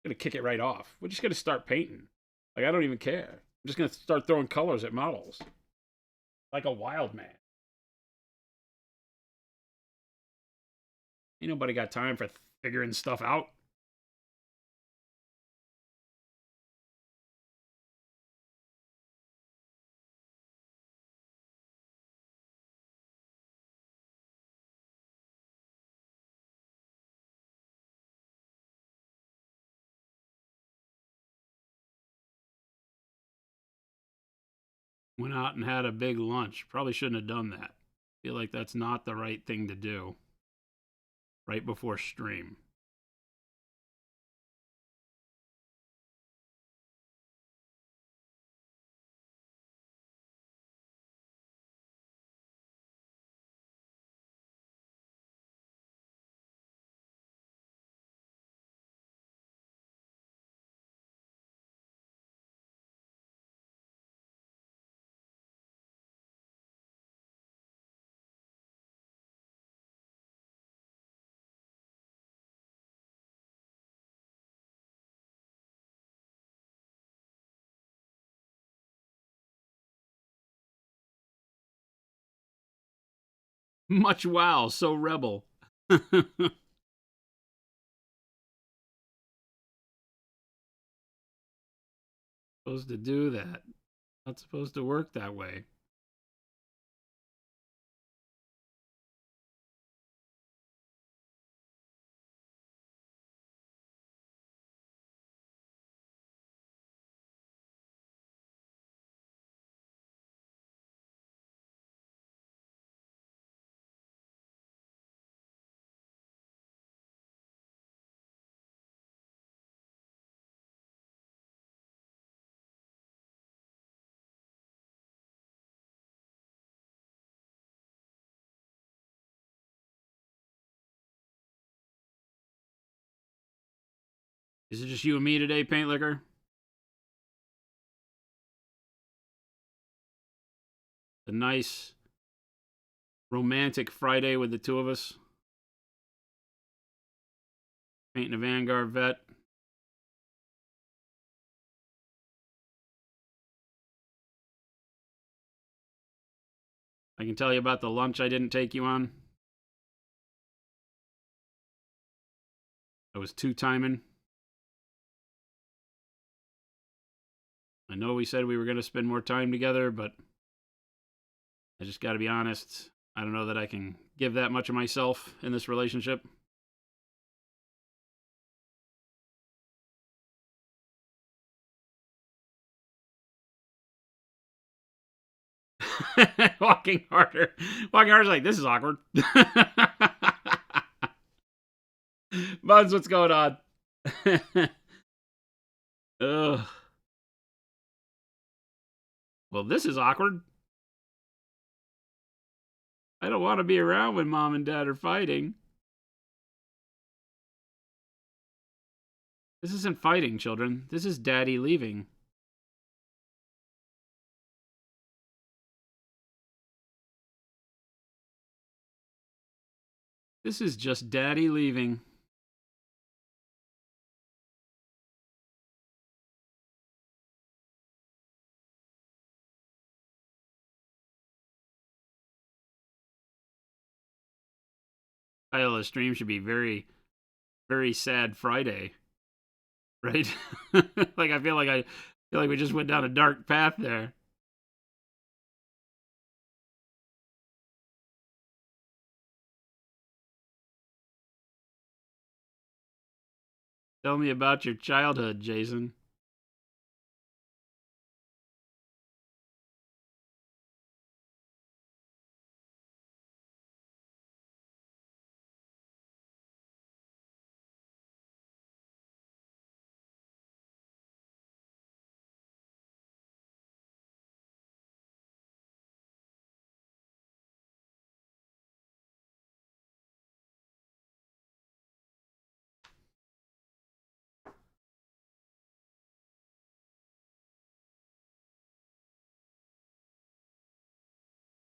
gonna kick it right off. We're just gonna start painting. Like I don't even care. I'm just gonna start throwing colors at models like a wild man. Ain't nobody got time for figuring stuff out. Went out and had a big lunch. Probably shouldn't have done that. Feel like that's not the right thing to do right before stream. Much wow, so rebel. Supposed to do that. Not supposed to work that way. Is it just you and me today, Paint Liquor? A nice romantic Friday with the two of us. Painting a Vanguard vet. I can tell you about the lunch I didn't take you on. I was two-timing. I know we said we were going to spend more time together, but I just got to be honest. I don't know that I can give that much of myself in this relationship. Walking harder. Walking harder is like, this is awkward. Buds, what's going on? Ugh. Well, this is awkward. I don't want to be around when mom and dad are fighting. This isn't fighting, children. This is daddy leaving. This is just daddy leaving. Title of the stream should be very, very sad Friday. Right? Like I feel like we just went down a dark path there. Tell me about your childhood, Jason.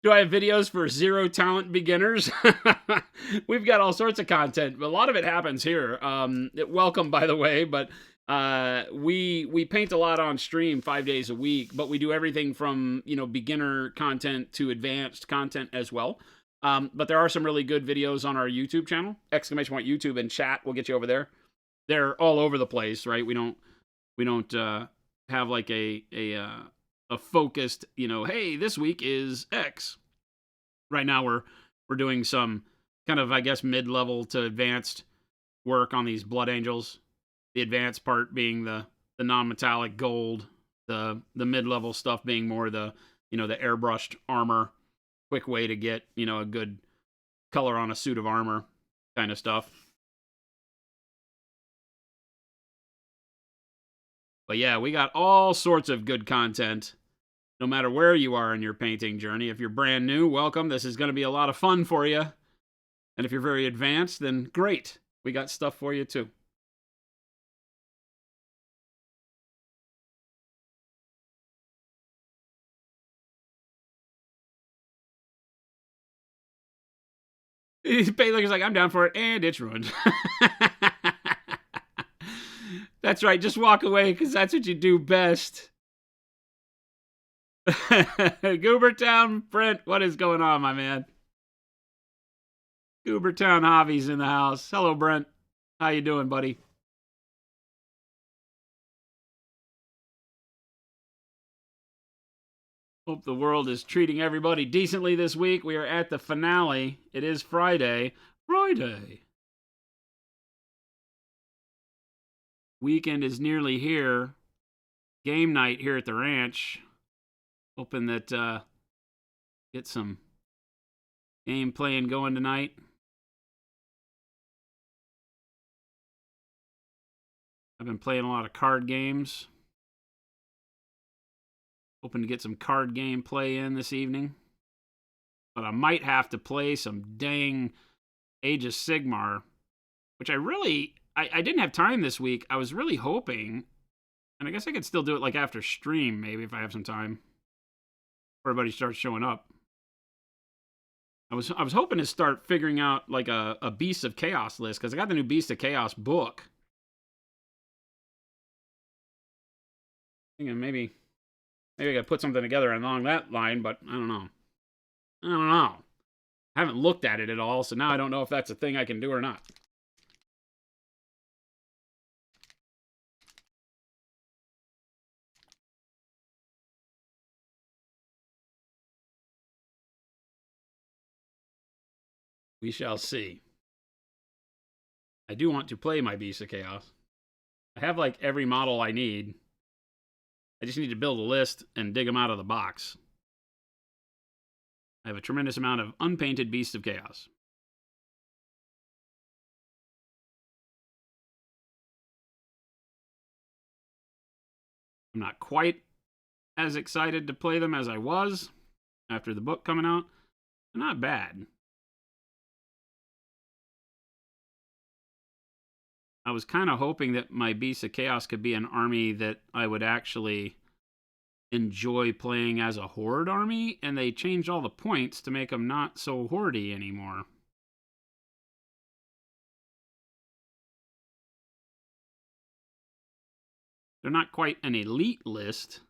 Do I have videos for zero talent beginners? We've got all sorts of content. A lot of it happens here. Welcome, by the way, but We paint a lot on stream 5 days a week, but we do everything from beginner content to advanced content as well. But there are some really good videos on our YouTube channel, !YouTube, and chat will get you over there. They're all over the place, right? We don't have like a focused, hey, this week is X. Right now we're doing some kind of, I guess, mid-level to advanced work on these Blood Angels. The advanced part being the non-metallic gold, the mid-level stuff being more the the airbrushed armor, quick way to get a good color on a suit of armor kind of stuff. But yeah, we got all sorts of good content no matter where you are in your painting journey. If you're brand new, welcome. This is going to be a lot of fun for you. And if you're very advanced, then great. We got stuff for you too. Paylicker's like, I'm down for it, and it's ruined. That's right, just walk away, because that's what you do best. Goobertown Brent, what is going on, my man? Goobertown Hobbies in the house. Hello, Brent. How you doing, buddy? Hope the world is treating everybody decently this week. We are at the finale. It is Friday. Friday. Weekend is nearly here. Game night here at the ranch. Hoping that get some game playing going tonight. I've been playing a lot of card games. Hoping to get some card game play in this evening. But I might have to play some dang Age of Sigmar, which I didn't have time this week. I was really hoping, and I guess I could still do it like after stream, maybe, if I have some time. Everybody starts showing up. I was hoping to start figuring out like a Beasts of Chaos list, because I got the new Beasts of Chaos book. Thinking maybe I gotta put something together along that line, but I don't know. I haven't looked at it at all, so now I don't know if that's a thing I can do or not. We shall see. I do want to play my Beast of Chaos. I have like every model I need. I just need to build a list and dig them out of the box. I have a tremendous amount of unpainted Beasts of Chaos. I'm not quite as excited to play them as I was after the book coming out. They're not bad. I was kind of hoping that my Beasts of Chaos could be an army that I would actually enjoy playing as a horde army, and they changed all the points to make them not so hordy anymore. They're not quite an elite list,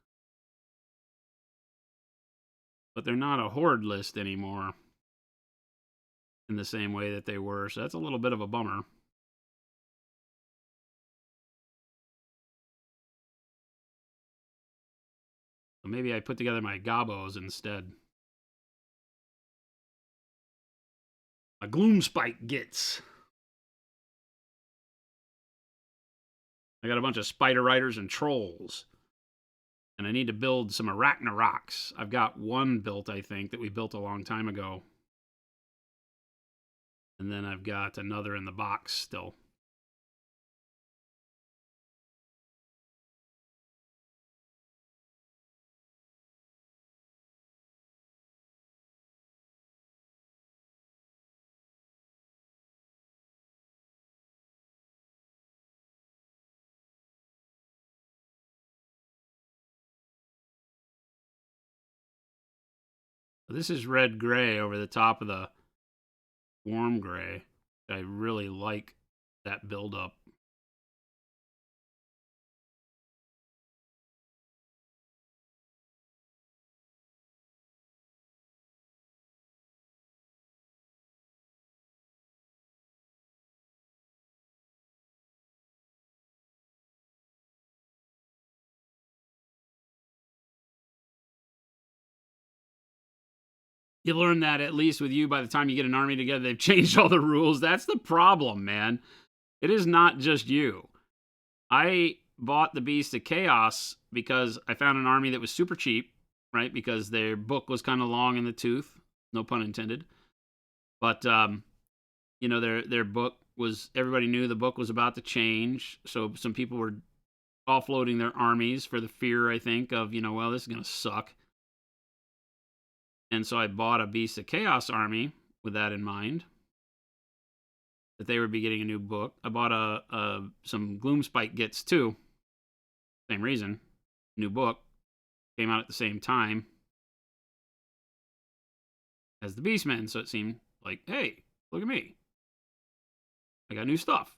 but they're not a horde list anymore in the same way that they were, so that's a little bit of a bummer. So maybe I put together my Gobos instead. A Gloomspike Gits. I got a bunch of Spider Riders and Trolls. And I need to build some Arachnaroks. I've got one built, I think, that we built a long time ago. And then I've got another in the box still. This is red gray over the top of the warm gray. I really like that buildup. You learn that at least with you by the time you get an army together, they've changed all the rules. That's the problem, man. It is not just you. I bought the Beast of Chaos because I found an army that was super cheap, right? Because their book was kind of long in the tooth, no pun intended. But you know, their book was, everybody knew the book was about to change, so some people were offloading their armies for the fear, I think, of, you know, well, this is gonna suck. And so I bought a Beast of Chaos army with that in mind, that they would be getting a new book. I bought some Gloomspite Gits too. Same reason. New book. Came out at the same time as the Beastmen, so it seemed like, hey, look at me. I got new stuff.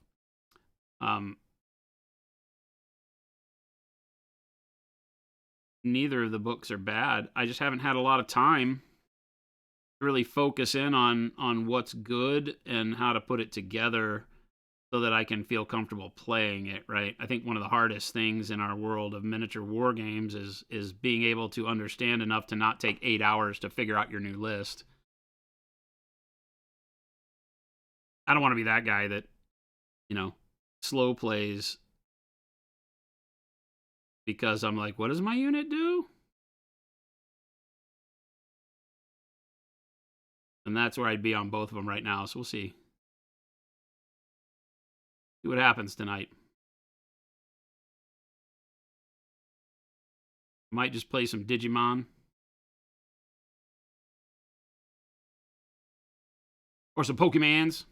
Neither of the books are bad. I just haven't had a lot of time to really focus in on what's good and how to put it together so that I can feel comfortable playing it, right? I think one of the hardest things in our world of miniature war games is being able to understand enough to not take 8 hours to figure out your new list. I don't want to be that guy that, you know, slow plays because I'm like, what does my unit do? And that's where I'd be on both of them right now, so we'll see. See what happens tonight. Might just play some Digimon. Or some Pokemans.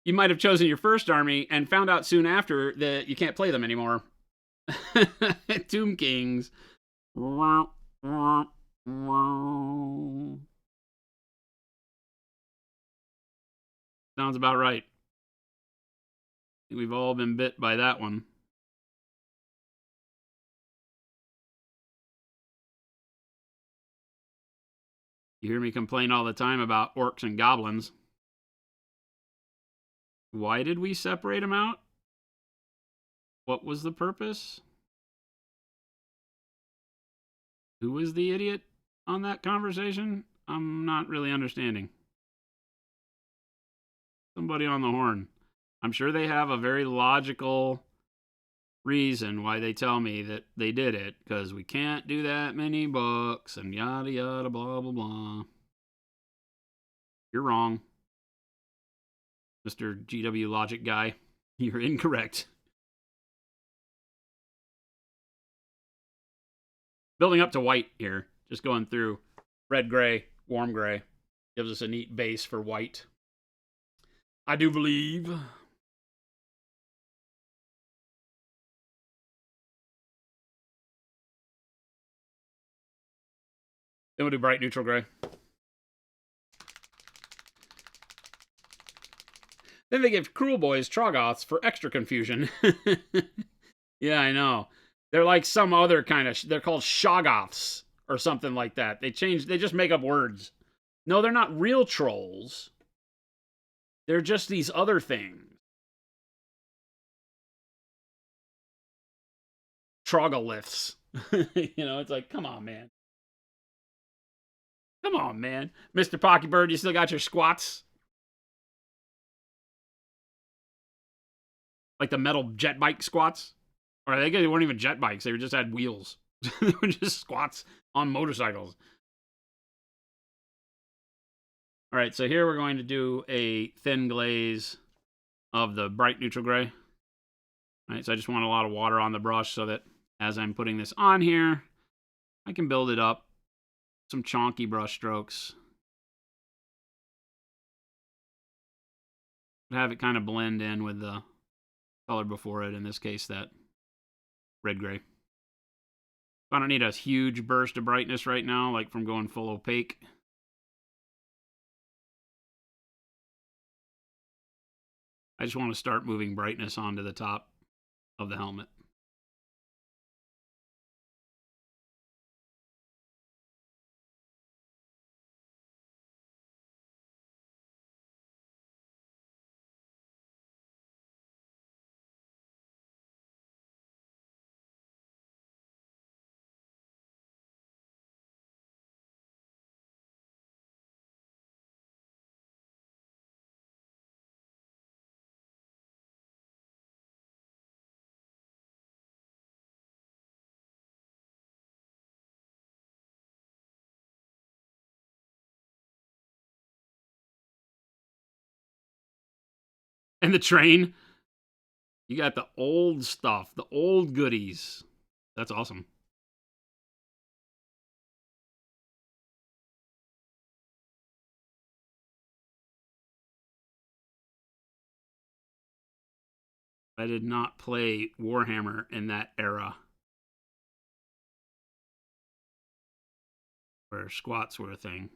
You might have chosen your first army and found out soon after that you can't play them anymore. Tomb Kings. Sounds about right. We've all been bit by that one. You hear me complain all the time about orcs and goblins. Why did we separate them out? What was the purpose? Who was the idiot on that conversation? I'm not really understanding. Somebody on the horn. I'm sure they have a very logical reason why they tell me that they did it, because we can't do that many books and yada yada blah blah blah. You're wrong, Mr. GW Logic guy. You're incorrect. Building up to white here, just going through red, gray, warm gray. Gives us a neat base for white. I do believe. Then we'll do bright neutral gray. Then they give Cruel Boys Troggoths for extra confusion. Yeah, I know. They're like some other kind of, they're called Shoggoths or something like that. They just make up words. No, they're not real trolls. They're just these other things. Trogoliths. You know, it's like, come on, man. Come on, man. Mr. Pockybird, you still got your squats? Like the metal jet bike squats? Or they weren't even jet bikes. They just had wheels. They were just squats on motorcycles. All right, so here we're going to do a thin glaze of the bright neutral gray. All right, so I just want a lot of water on the brush so that as I'm putting this on here, I can build it up. Some chonky brush strokes. Have it kind of blend in with the color before it, in this case, that red-gray. I don't need a huge burst of brightness right now, like from going full opaque. I just want to start moving brightness onto the top of the helmet. And the train. You got the old stuff, the old goodies. That's awesome. I did not play Warhammer in that era where squats were a thing.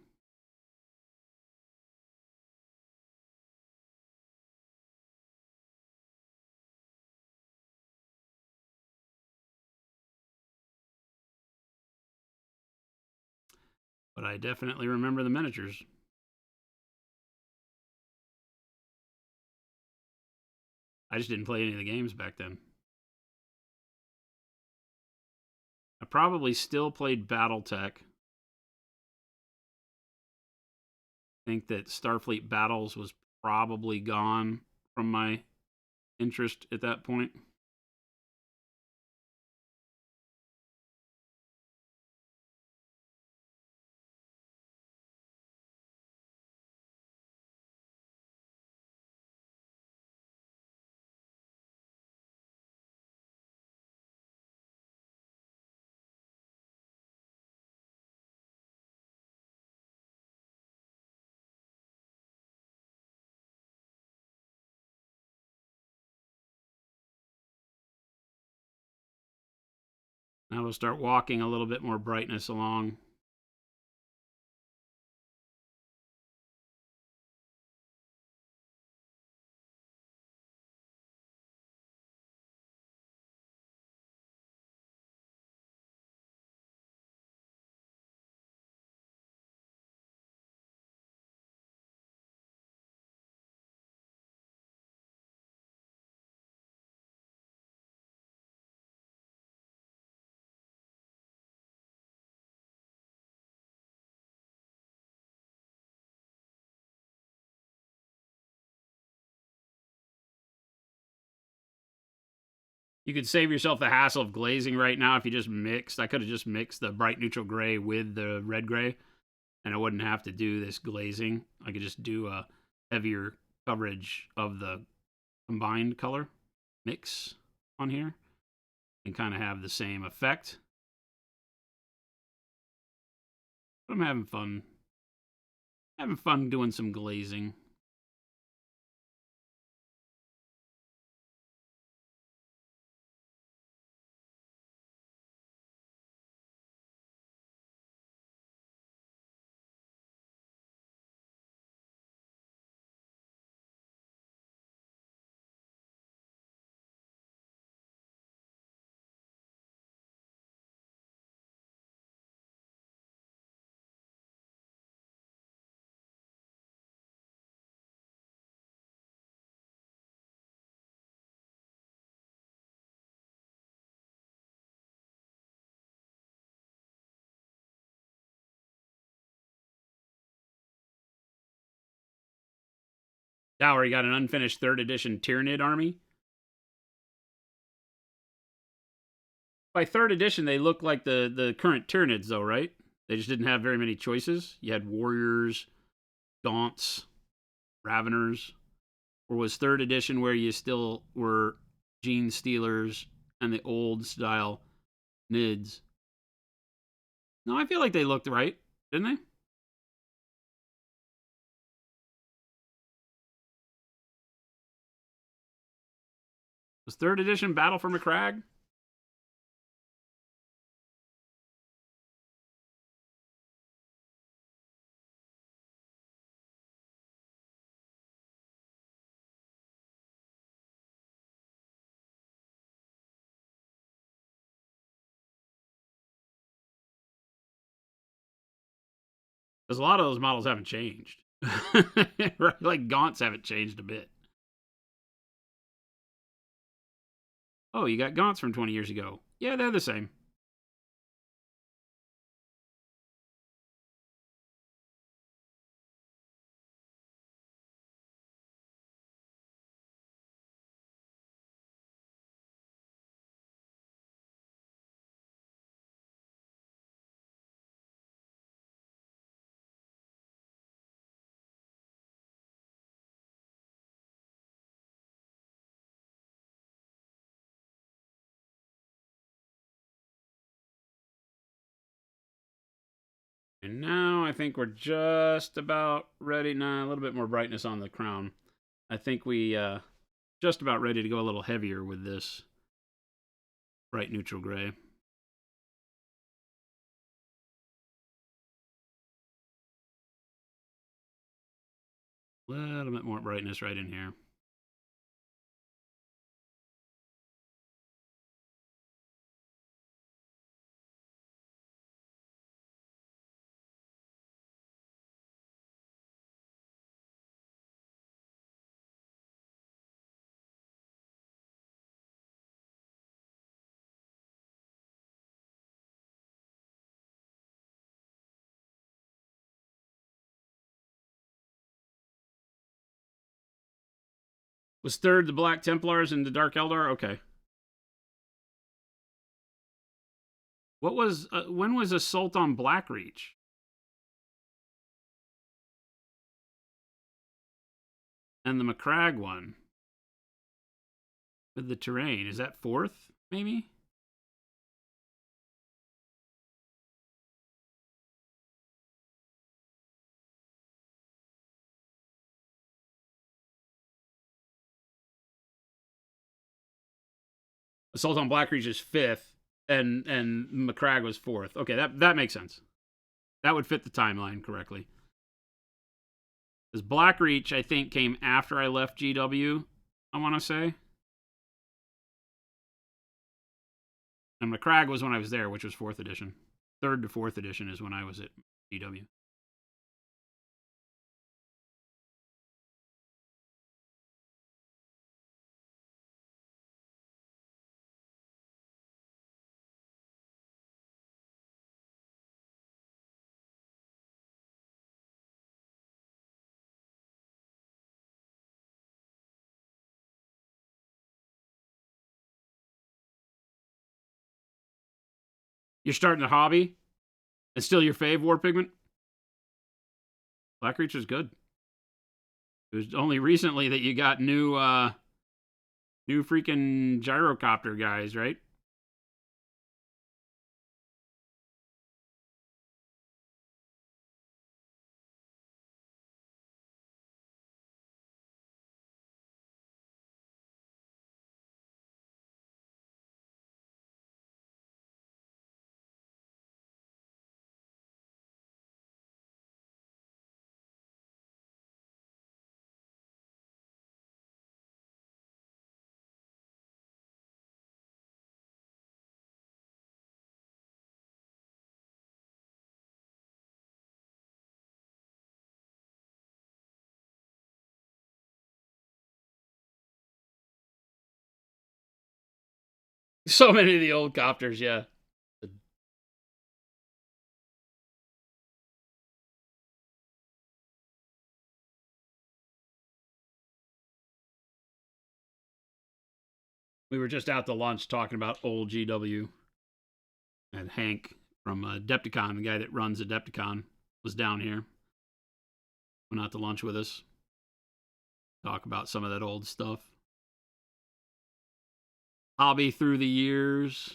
But I definitely remember the miniatures. I just didn't play any of the games back then. I probably still played Battletech. I think that Starfleet Battles was probably gone from my interest at that point. Now we'll start walking a little bit more brightness along. You could save yourself the hassle of glazing right now if you just mixed. I could have just mixed the bright neutral gray with the red gray, and I wouldn't have to do this glazing. I could just do a heavier coverage of the combined color mix on here and kind of have the same effect. But I'm having fun. Having fun doing some glazing. Dower, you got an unfinished third edition Tyranid army. By third edition, they look like the current Tyranids, though, right? They just didn't have very many choices. You had warriors, gaunts, raveners. Or was third edition where you still were gene stealers and the old style nids? No, I feel like they looked right, didn't they? Was third edition Battle for McCrag? Because a lot of those models haven't changed. Right? Like gaunts haven't changed a bit. Oh, you got gaunts from 20 years ago. Yeah, they're the same. And now I think we're just about ready. Nah, a little bit more brightness on the crown. I think we just about ready to go a little heavier with this bright neutral gray. A little bit more brightness right in here. Was third the Black Templars and the Dark Eldar? Okay. What was when was Assault on Blackreach? And the Macragge one with the terrain, is that fourth maybe? Assault on Blackreach is fifth, and Macragge was fourth. Okay, that makes sense. That would fit the timeline correctly. Because Blackreach, I think, came after I left GW, I want to say. And Macragge was when I was there, which was 4th edition. 3rd to 4th edition is when I was at GW. You're starting a hobby? It's still your fave, War Pigment? Blackreach is good. It was only recently that you got new freaking gyrocopter guys, right? So many of the old copters, yeah. We were just out to lunch talking about old GW. And Hank from Adepticon, the guy that runs Adepticon, was down here. Went out to lunch with us. Talk about some of that old stuff. Hobby through the years.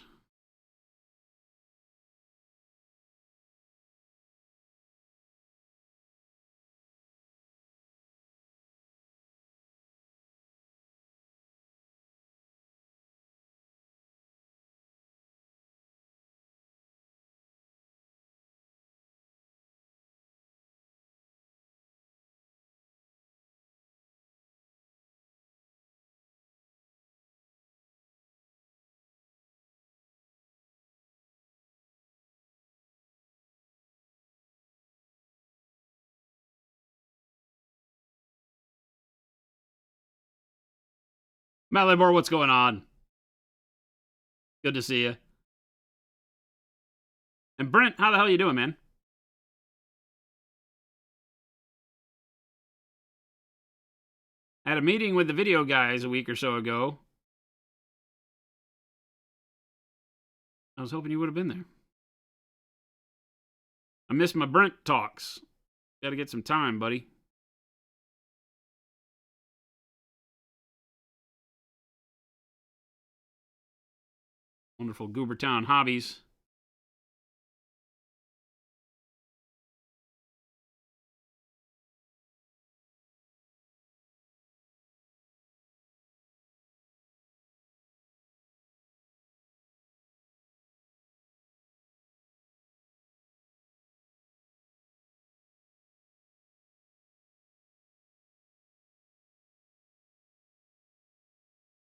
Matt Labor, what's going on? Good to see you. And Brent, how the hell you doing, man? I had a meeting with the video guys a week or so ago. I was hoping you would have been there. I missed my Brent talks. Got to get some time, buddy. Wonderful Goobertown hobbies.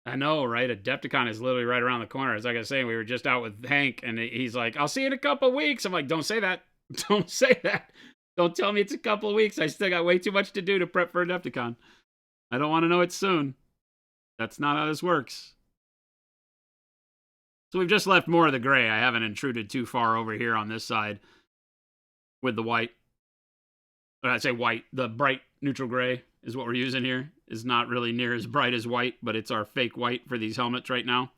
I know, right? Adepticon is literally right around the corner. As like I was saying, we were just out with Hank, and he's like, "I'll see you in a couple of weeks." I'm like, "Don't say that. Don't say that. Don't tell me it's a couple of weeks. I still got way too much to do to prep for Adepticon. I don't want to know it soon. That's not how this works." So we've just left more of the gray. I haven't intruded too far over here on this side with the white. I say white. The bright neutral gray is what we're using here. Is not really near as bright as white, but it's our fake white for these helmets right now.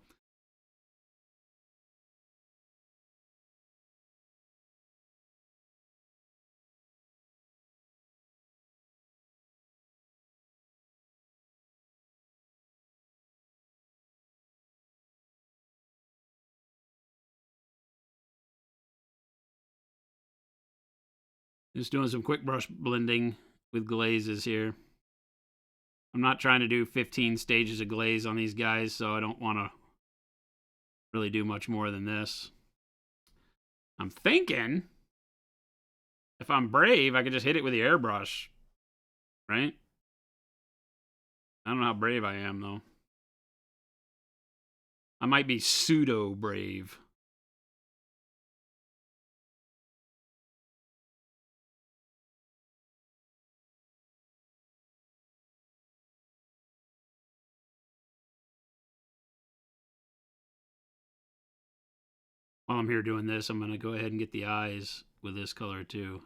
Just doing some quick brush blending with glazes here. I'm not trying to do 15 stages of glaze on these guys, so I don't want to really do much more than this. I'm thinking if I'm brave, I could just hit it with the airbrush, right? I don't know how brave I am, though. I might be pseudo brave. While I'm here doing this, I'm going to go ahead and get the eyes with this color too.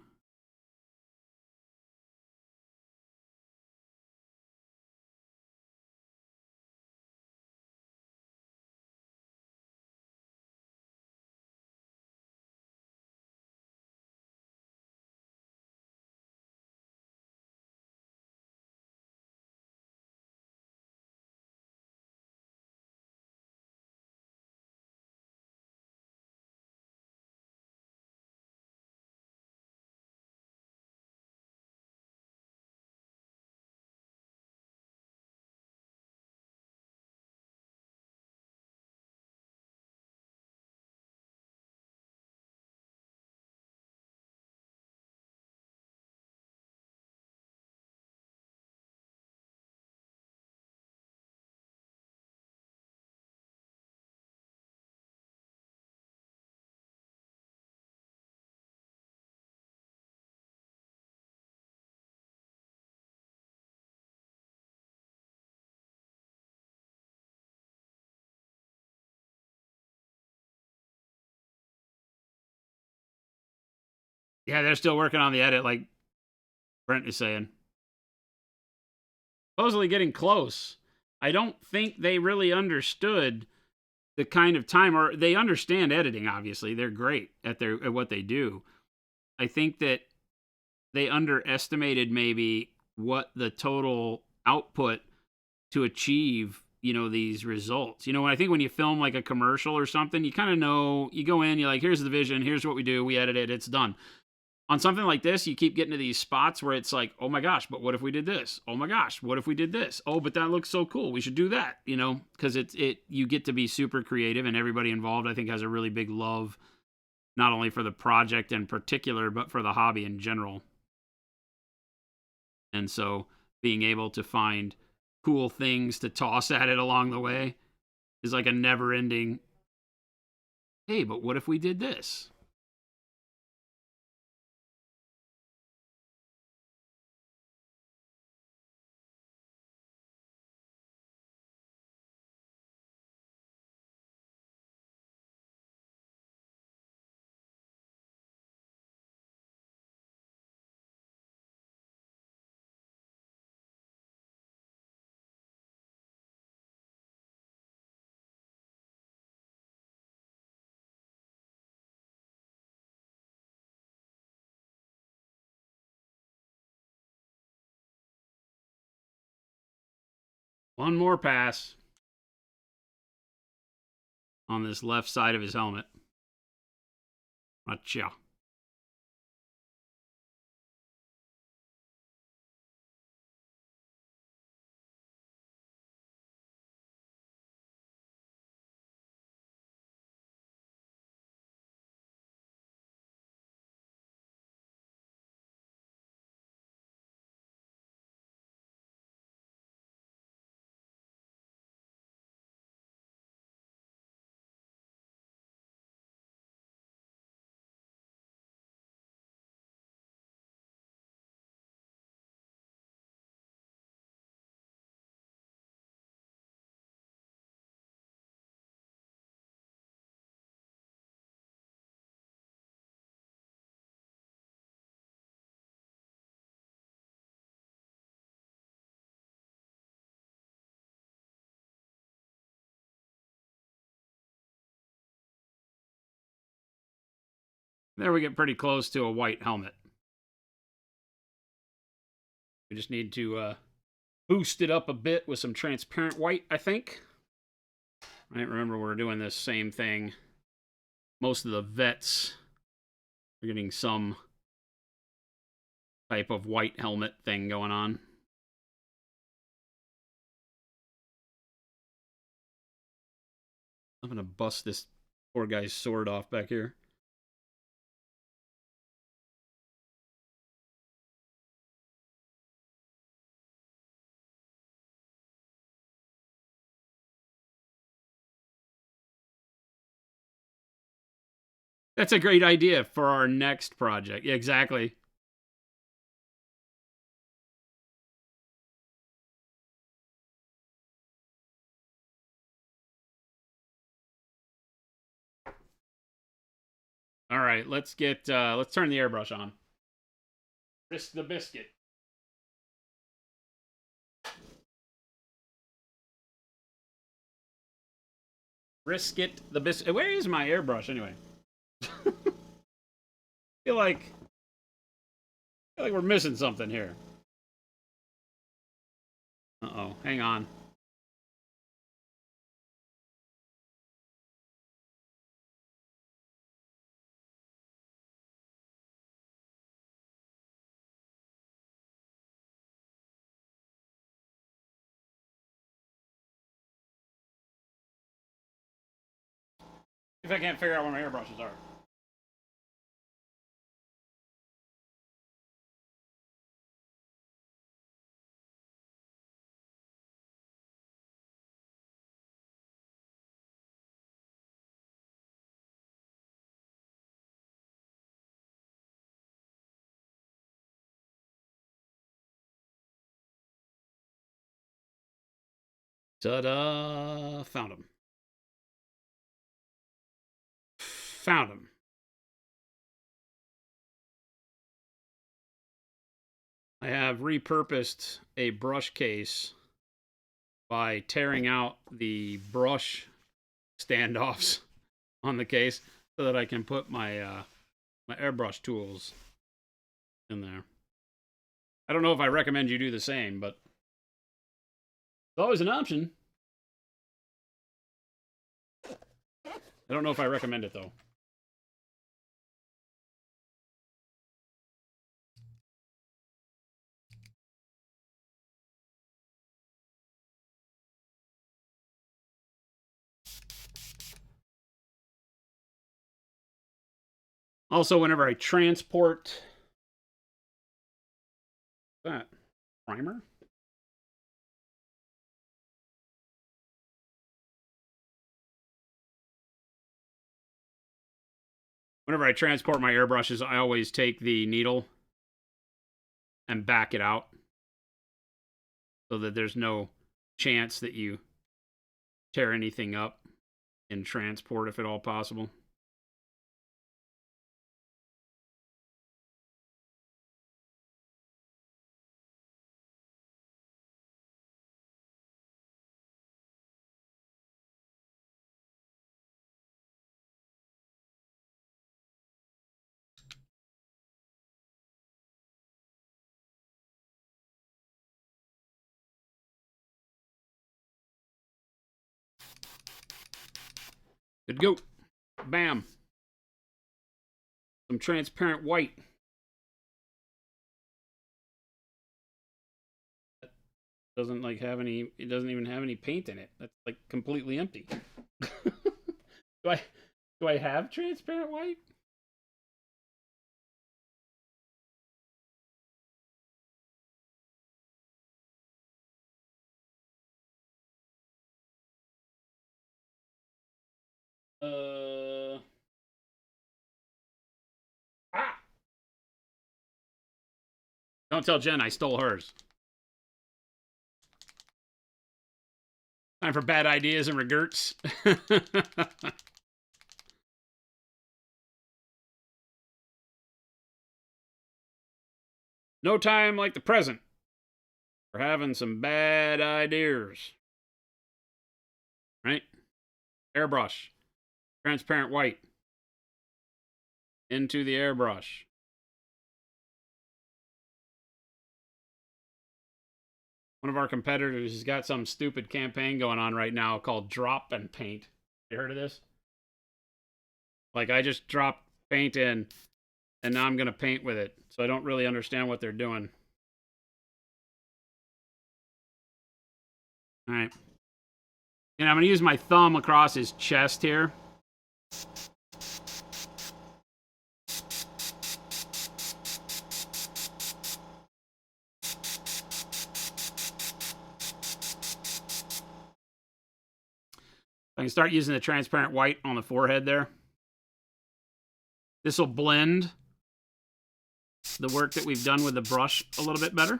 Yeah, they're still working on the edit, like Brent is saying. Supposedly getting close. I don't think they really understood the kind of time, or they understand editing. Obviously, they're great at what they do. I think that they underestimated maybe what the total output to achieve these results. I think when you film like a commercial or something, you kind of know, you go in, you're like, here's the vision, here's what we do, we edit it, it's done. On something like this, you keep getting to these spots where it's like, oh my gosh, but what if we did this? Oh my gosh, what if we did this? Oh, but that looks so cool, we should do that. Because you get to be super creative, and everybody involved, I think, has a really big love, not only for the project in particular, but for the hobby in general. And so being able to find cool things to toss at it along the way is like a never ending, hey, but what if we did this? One more pass on this left side of his helmet. Gotcha. There we get pretty close to a white helmet. We just need to boost it up a bit with some transparent white, I think. I remember we're doing this same thing. Most of the vets are getting some type of white helmet thing going on. I'm going to bust this poor guy's sword off back here. That's a great idea for our next project. Yeah, exactly. All right, let's turn the airbrush on. Risk the biscuit. Brisket the biscuit. Where is my airbrush anyway? I feel like we're missing something here. Uh-oh, hang on. If I can't figure out where my airbrushes are. Ta-da! Found him. Found him. I have repurposed a brush case by tearing out the brush standoffs on the case so that I can put my my airbrush tools in there. I don't know if I recommend you do the same, but it's always an option. I don't know if I recommend it though. Also, whenever I transport that primer. Whenever I transport my airbrushes, I always take the needle and back it out so that there's no chance that you tear anything up in transport if at all possible. Good go. Bam. Some transparent white. Doesn't like have any, it doesn't even have any paint in it. That's like completely empty. do I have transparent white? Ah! Don't tell Jen I stole hers. Time for bad ideas and regrets. No time like the present for having some bad ideas. Right? Airbrush. Transparent white. into the airbrush. One of our competitors has got some stupid campaign going on right now called Drop and Paint. You heard of this? Like, I just drop paint in, and now I'm going to paint with it. So I don't really understand what they're doing. All right. And I'm going to use my thumb across his chest here. I can start using the transparent white on the forehead there. This will blend the work that we've done with the brush a little bit better.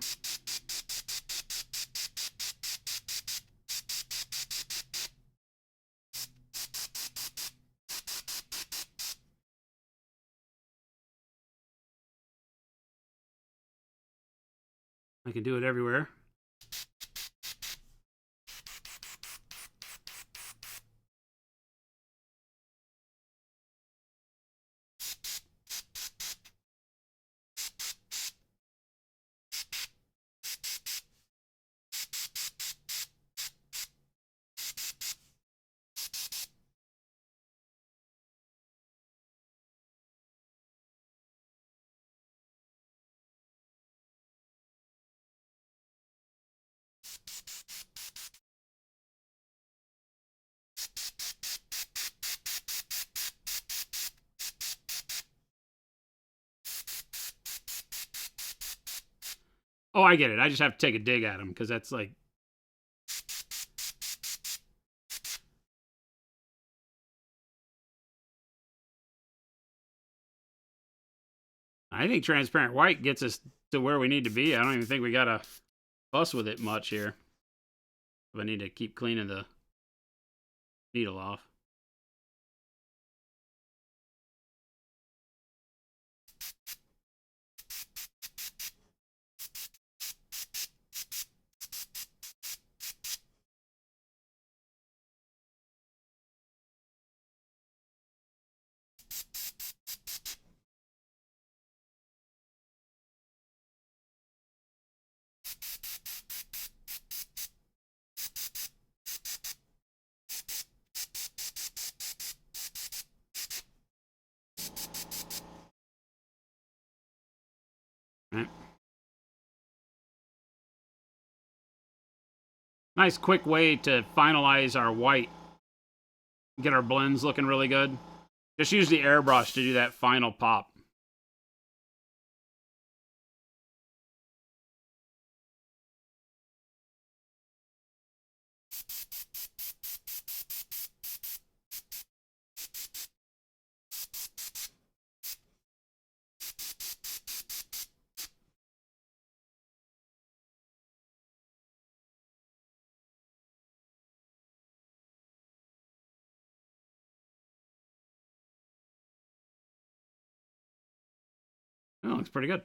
I can do it everywhere. Oh, I get it. I just have to take a dig at him because that's like... I think transparent white gets us to where we need to be. I don't even think we got to fuss with it much here. I need to keep cleaning the needle off. All right. Nice quick way to finalize our white. Get our blends looking really good. Just use the airbrush to do that final pop. Oh, looks pretty good.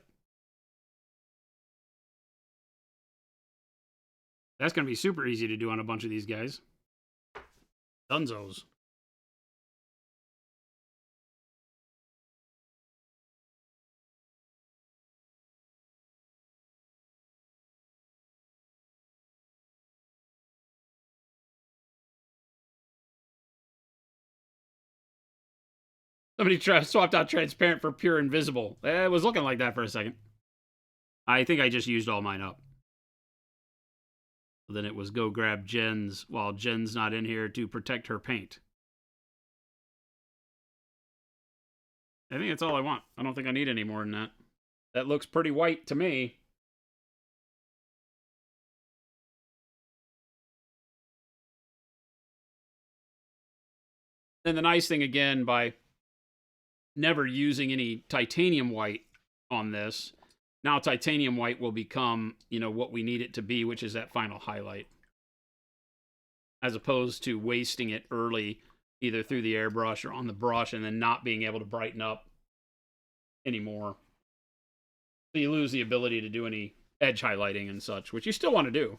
That's going to be super easy to do on a bunch of these guys. Dunzos. Somebody swapped out transparent for pure invisible. It was looking like that for a second. I think I just used all mine up. Then it was go grab Jen's while Jen's not in here to protect her paint. I think that's all I want. I don't think I need any more than that. That looks pretty white to me. And the nice thing, again, by never using any titanium white on this, now titanium white will become, you know, what we need it to be, which is that final highlight. As opposed to wasting it early, either through the airbrush or on the brush, and then not being able to brighten up anymore. So you lose the ability to do any edge highlighting and such, which you still want to do.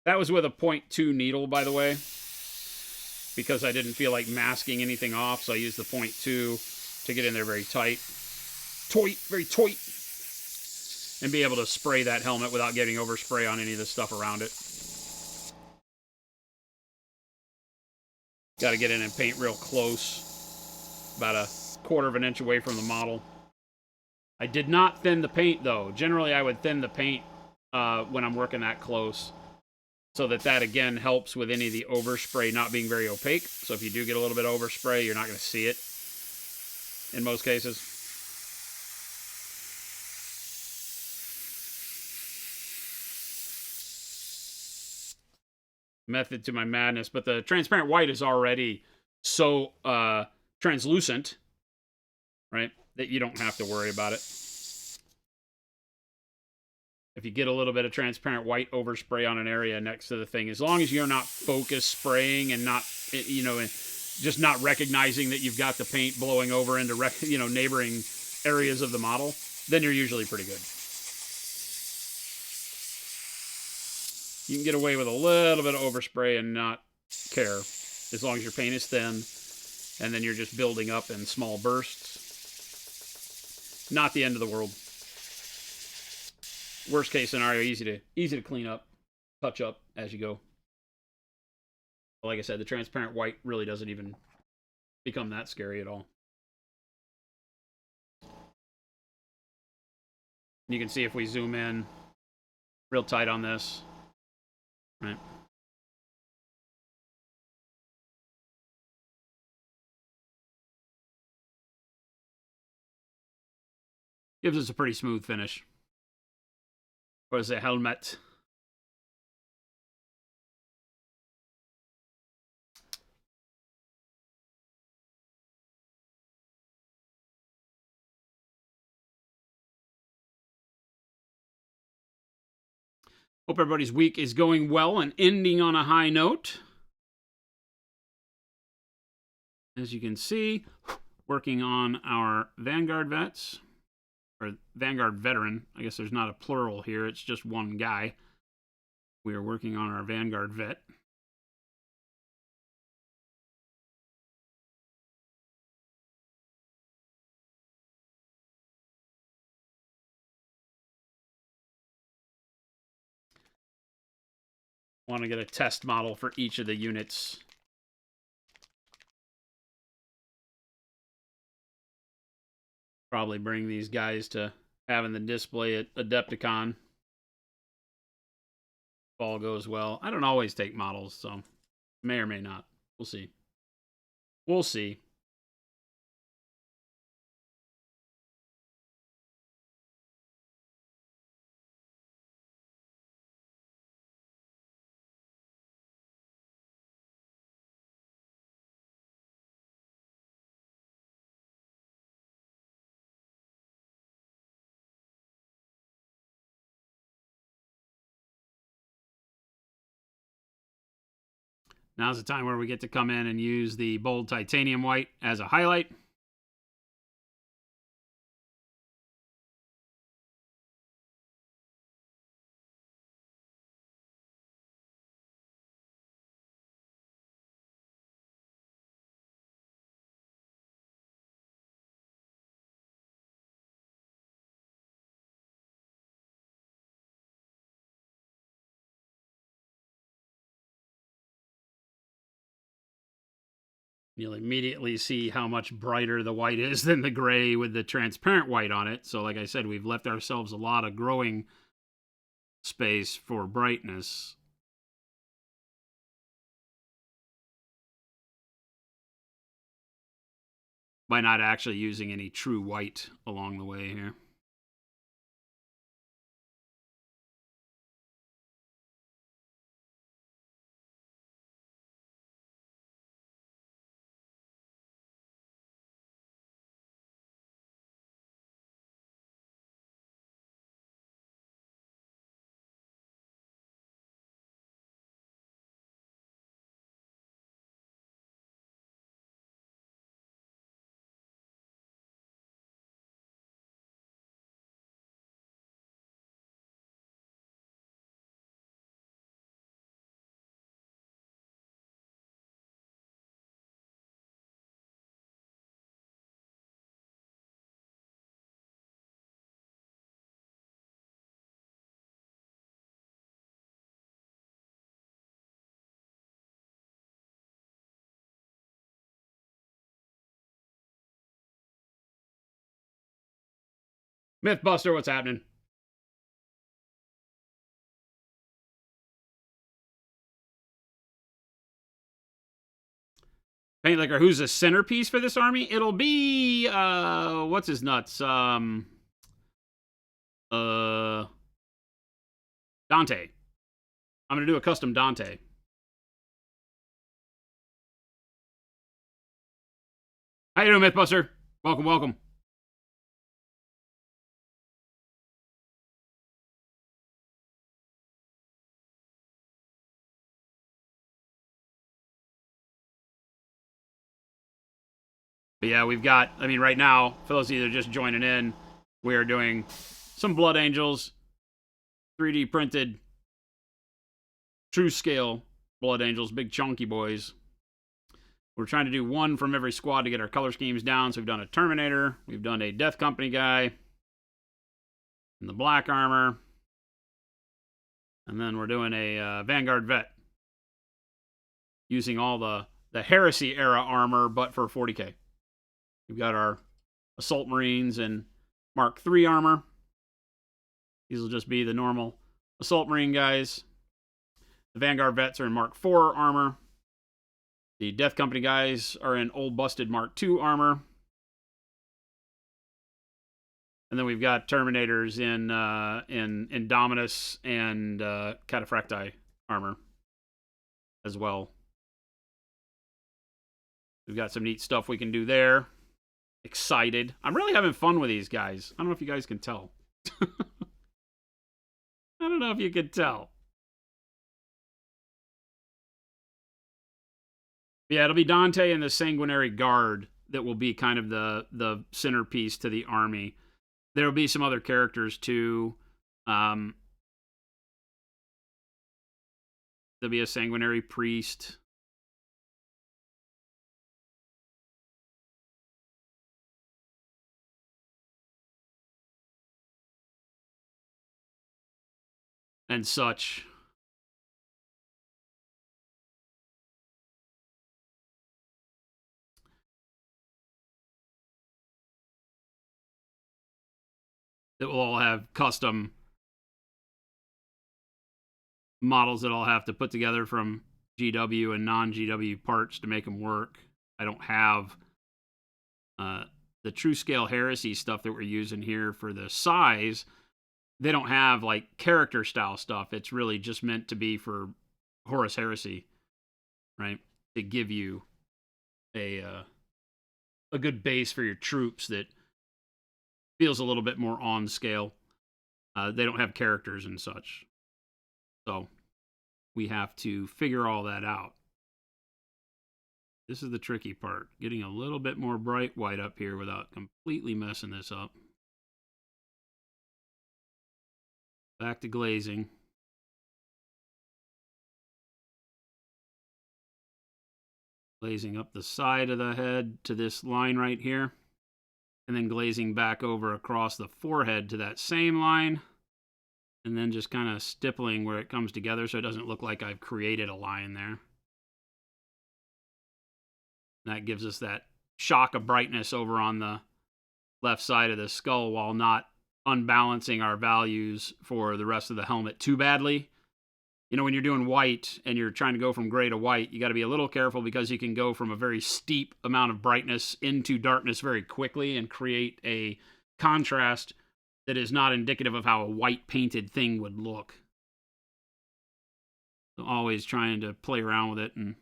That was with a .2 needle, by the way, because I didn't feel like masking anything off, so I used the .2 to get in there very tight. Very tight. And be able to spray that helmet without getting overspray on any of the stuff around it. Got to get in and paint real close. About a 1/4 of an inch away from the model. I did not thin the paint, though. Generally, I would thin the paint when I'm working that close, so that again helps with any of the overspray not being very opaque. So if you do get a little bit of overspray, you're not going to see it in most cases. Method to my madness, but the transparent white is already so translucent, right, that you don't have to worry about it. If you get a little bit of transparent white overspray on an area next to the thing, as long as you're not focus spraying and not, just not recognizing that you've got the paint blowing over into, neighboring areas of the model, then you're usually pretty good. You can get away with a little bit of overspray and not care, as long as your paint is thin, and then you're just building up in small bursts. Not the end of the world. Worst case scenario, easy to clean up, touch up as you go. But like I said, the transparent white really doesn't even become that scary at all. You can see if we zoom in real tight on this, right? Gives us a pretty smooth finish. Was the helmet. Hope everybody's week is going well and ending on a high note. As you can see, working on our Vanguard vets, or Vanguard veteran. I guess there's not a plural here, it's just one guy. We are working on our Vanguard vet. Want to get a test model for each of the units. Probably bring these guys to having the display at Adepticon. If all goes well. I don't always take models, so may or may not. We'll see. We'll see. Now's the time where we get to come in and use the bold titanium white as a highlight. You'll immediately see how much brighter the white is than the gray with the transparent white on it. So like I said, we've left ourselves a lot of growing space for brightness. By not actually using any true white along the way here. Mythbuster, what's happening? Paint Liquor, who's the centerpiece for this army? It'll be what's his nuts? Uh Dante. I'm gonna do a custom Dante. How you doing, Mythbuster? Welcome, welcome. But yeah, we've got, I mean, right now, for those of you that are just joining in, we are doing some Blood Angels, 3D printed, true scale Blood Angels, big chunky boys. We're trying to do one from every squad to get our color schemes down. So we've done a Terminator, we've done a Death Company guy, in the black armor, and then we're doing a Vanguard Vet, using all the Heresy era armor, but for 40k. We've got our Assault Marines and Mark III armor. These will just be the normal Assault Marine guys. The Vanguard Vets are in Mark IV armor. The Death Company guys are in old busted Mark II armor. And then we've got Terminators in Indominus and Cataphracti armor as well. We've got some neat stuff we can do there. Excited. I'm really having fun with these guys. I don't know if you guys can tell. I don't know if you can tell. Yeah, it'll be Dante and the Sanguinary Guard that will be kind of the centerpiece to the army. There'll be some other characters too. There'll be a Sanguinary Priest. And such. That will all have custom models that I'll have to put together from GW and non-GW parts to make them work. I don't have the true scale Heresy stuff that we're using here for the size. They don't have like character style stuff. It's really just meant to be for Horus Heresy, right? To give you a good base for your troops that feels a little bit more on scale. They don't have characters and such. So we have to figure all that out. This is the tricky part. Getting a little bit more bright white up here without completely messing this up. Back to glazing. Glazing up the side of the head to this line right here. And then glazing back over across the forehead to that same line. And then just kind of stippling where it comes together so it doesn't look like I've created a line there. That gives us that shock of brightness over on the left side of the skull while not unbalancing our values for the rest of the helmet too badly. You know, when you're doing white and you're trying to go from gray to white, you got to be a little careful because you can go from a very steep amount of brightness into darkness very quickly and create a contrast that is not indicative of how a white painted thing would look. So always trying to play around with it and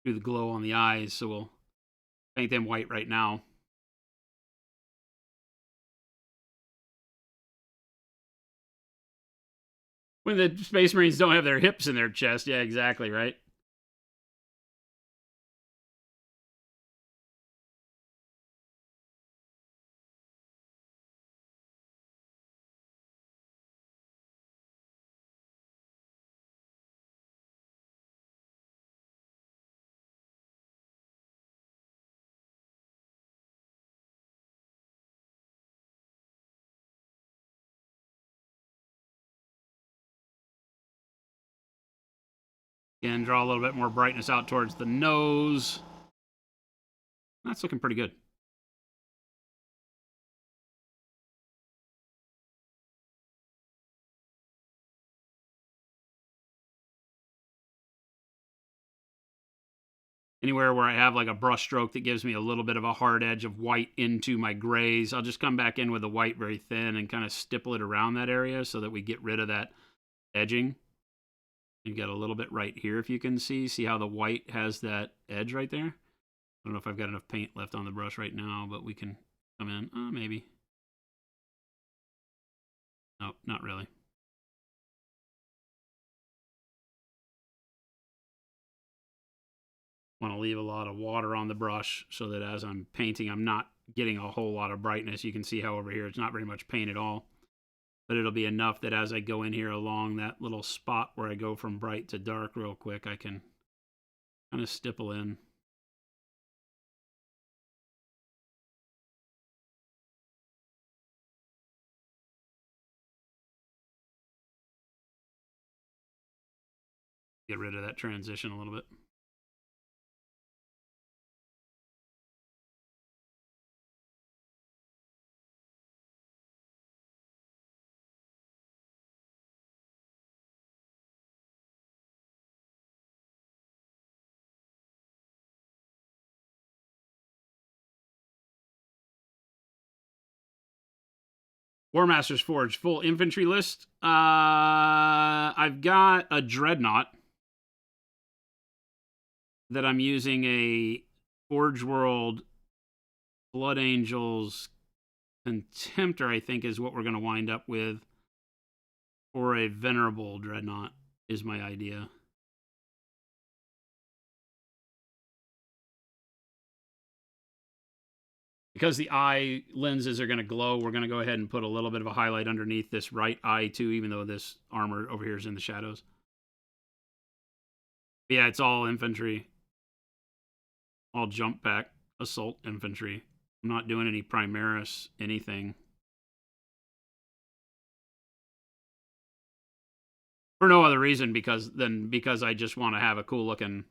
do the glow on the eyes. So we'll paint them white right now. When the Space Marines don't have their hips in their chest. Yeah, exactly, right? Again, draw a little bit more brightness out towards the nose. That's looking pretty good. Anywhere where I have like a brush stroke that gives me a little bit of a hard edge of white into my grays, I'll just come back in with the white very thin and kind of stipple it around that area so that we get rid of that edging. You've got a little bit right here if you can see. See how the white has that edge right there? I don't know if I've got enough paint left on the brush right now, but we can come in. Maybe. No, not really. Want to leave a lot of water on the brush so that as I'm painting, I'm not getting a whole lot of brightness. You can see how over here it's not very much paint at all, but it'll be enough that as I go in here along that little spot where I go from bright to dark real quick, I can kind of stipple in. Get rid of that transition a little bit. War Masters Forge full infantry list. I've got a dreadnought that I'm using a Forge World Blood Angels Contemptor, I think is what we're going to wind up with. Or a Venerable Dreadnought is my idea. Because the eye lenses are going to glow, we're going to go ahead and put a little bit of a highlight underneath this right eye too, even though this armor over here is in the shadows. Yeah, it's all infantry. All jump pack assault infantry. I'm not doing any Primaris anything. For no other reason because I just want to have a cool looking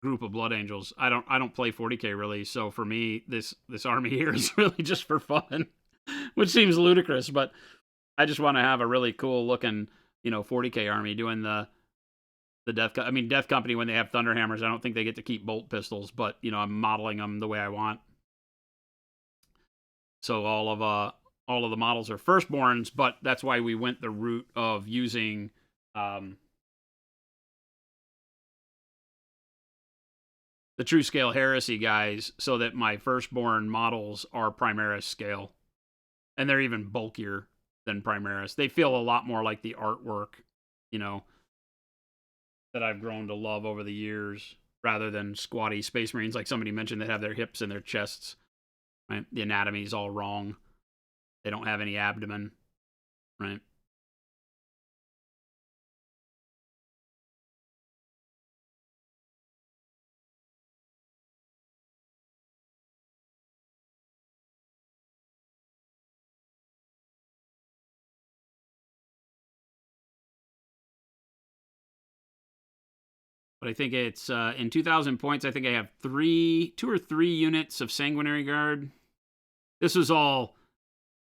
group of Blood Angels. I don't play 40k really, so for me this army here is really just for fun, which seems ludicrous, but I just want to have a really cool looking 40k army doing the Death Company when they have Thunderhammers. I don't think they get to keep bolt pistols, but I'm modeling them the way I want. So all of the models are firstborns, but that's why we went the route of using the True Scale Heresy guys so that my firstborn models are Primaris scale. And they're even bulkier than Primaris. They feel a lot more like the artwork, that I've grown to love over the years, rather than squatty Space Marines like somebody mentioned that have their hips and their chests. Right? The anatomy is all wrong. They don't have any abdomen. Right? But I think it's in 2,000 points. I think I have 2 or 3 units of Sanguinary Guard. This was all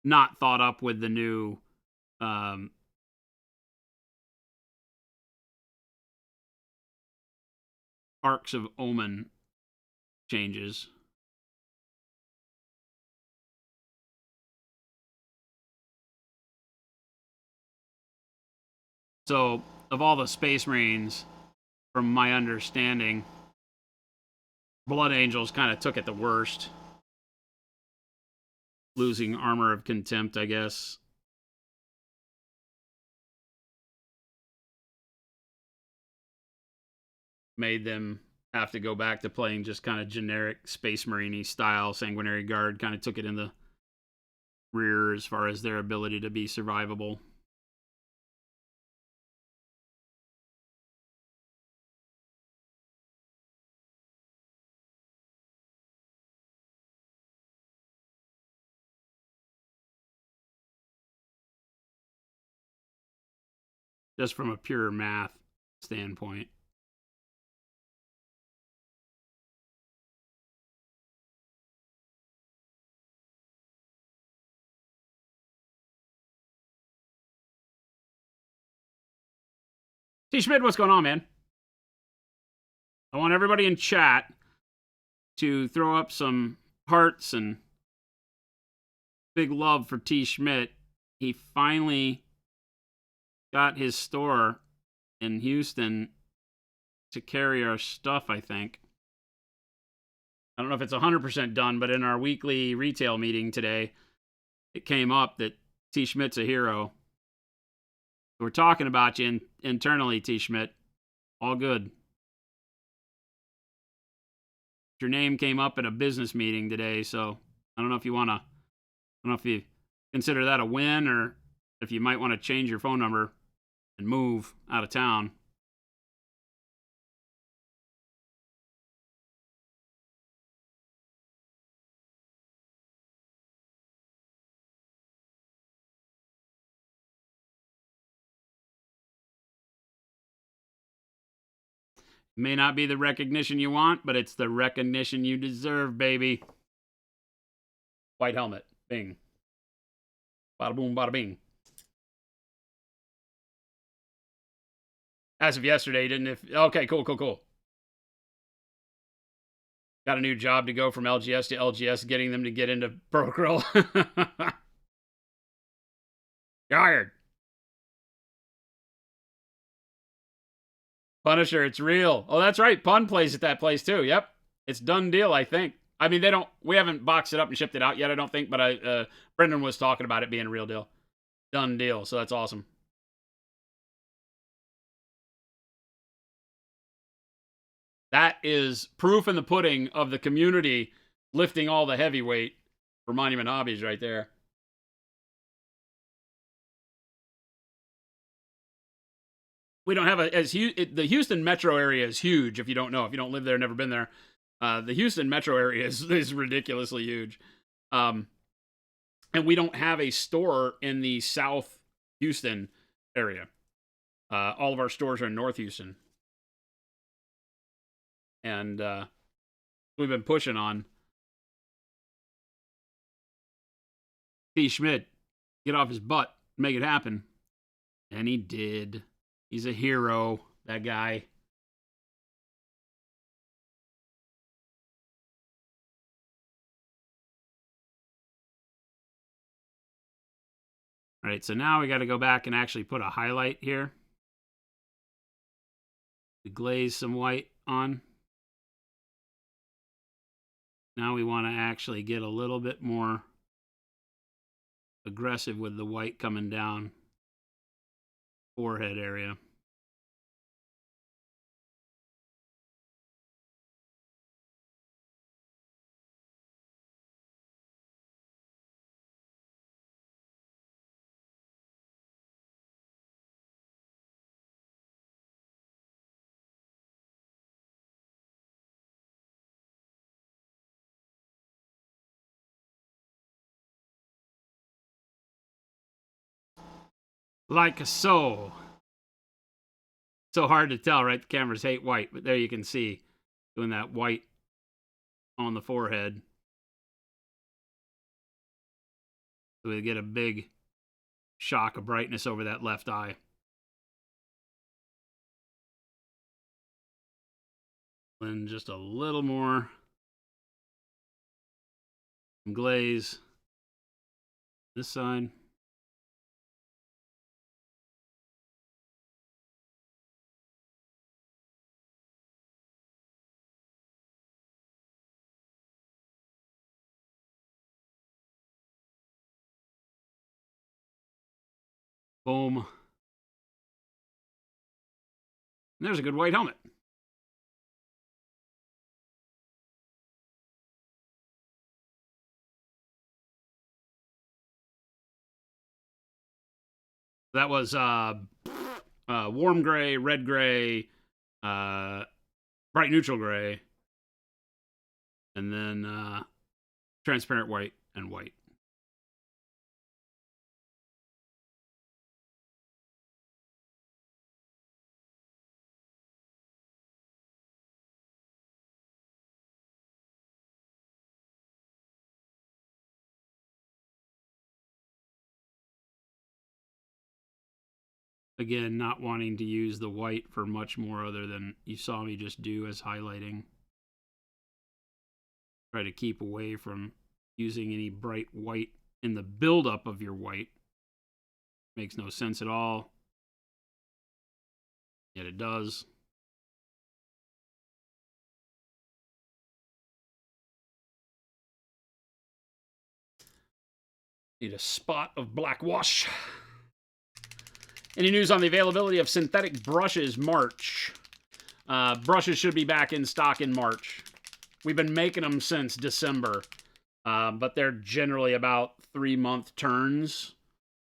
not thought up with the new Arcs of Omen changes. So, of all the Space Marines, from my understanding, Blood Angels kind of took it the worst. Losing Armor of Contempt, I guess. Made them have to go back to playing just kind of generic Space Marine-y style. Sanguinary Guard kind of took it in the rear as far as their ability to be survivable. Just from a pure math standpoint. T. Schmidt, what's going on, man? I want everybody in chat to throw up some hearts and big love for T. Schmidt. He finally got his store in Houston to carry our stuff, I think. I don't know if it's 100% done, but in our weekly retail meeting today, it came up that T. Schmidt's a hero. We're talking about you internally, T. Schmidt. All good. Your name came up at a business meeting today, so I don't know if you want to, I don't know if you consider that a win or if you might want to change your phone number and move out of town. May not be the recognition you want, but it's the recognition you deserve, baby. White helmet. Bing. Bada boom, bada bing. As of yesterday, didn't it? Okay, cool. Got a new job to go from LGS to LGS, getting them to get into Acryl. Hired. Punisher, it's real. Oh, that's right. Pun plays at that place too. Yep. It's done deal, I think. I mean, we haven't boxed it up and shipped it out yet, I don't think, but Brendan was talking about it being a real deal. Done deal. So that's awesome. That is proof in the pudding of the community lifting all the heavyweight for Monument Hobbies right there. We don't have the Houston metro area is huge. If you don't know, if you don't live there, never been there, the Houston metro area is ridiculously huge, and we don't have a store in the South Houston area. All of our stores are in North Houston, and we've been pushing on T. Schmidt get off his butt, make it happen, and he did. He's a hero, that guy. All right, so now we got to go back and actually put a highlight here. We glaze some white on. Now we want to actually get a little bit more aggressive with the white coming down forehead area. Like so. So hard to tell, right? The cameras hate white, but there you can see doing that white on the forehead. So we get a big shock of brightness over that left eye. And just a little more glaze this side. Boom. And there's a good white helmet. That was warm gray, red gray, bright neutral gray, and then transparent white and white. Again, not wanting to use the white for much more other than you saw me just do as highlighting. Try to keep away from using any bright white in the buildup of your white. Makes no sense at all. Yet it does. Need a spot of black wash. Any news on the availability of synthetic brushes? March. Brushes should be back in stock in March. We've been making them since December, but they're generally about 3-month turns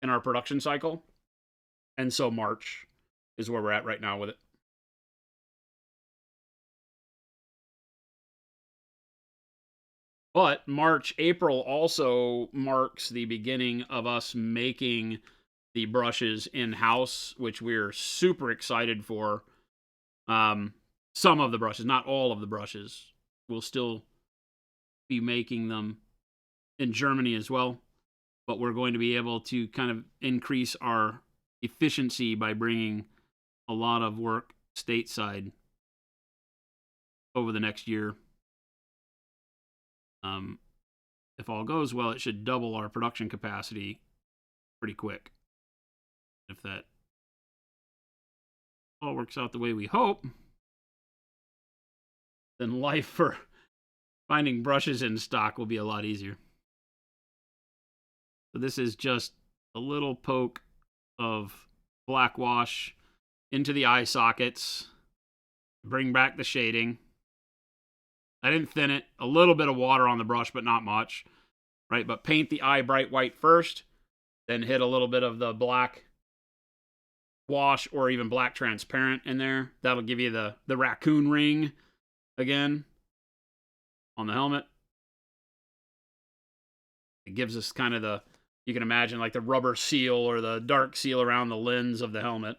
in our production cycle. And so March is where we're at right now with it. But April also marks the beginning of us making the brushes in-house, which we're super excited for. Some of the brushes, not all of the brushes. We'll still be making them in Germany as well, but we're going to be able to kind of increase our efficiency by bringing a lot of work stateside over the next year. If all goes well, it should double our production capacity pretty quick. If that all works out the way we hope, then life for finding brushes in stock will be a lot easier. So this is just a little poke of black wash into the eye sockets, bring back the shading. I didn't thin it. A little bit of water on the brush, but not much, right? But paint the eye bright white first, then hit a little bit of the black wash or even black transparent in there. That'll give you the raccoon ring again on the helmet. It gives us kind of you can imagine like the rubber seal or the dark seal around the lens of the helmet.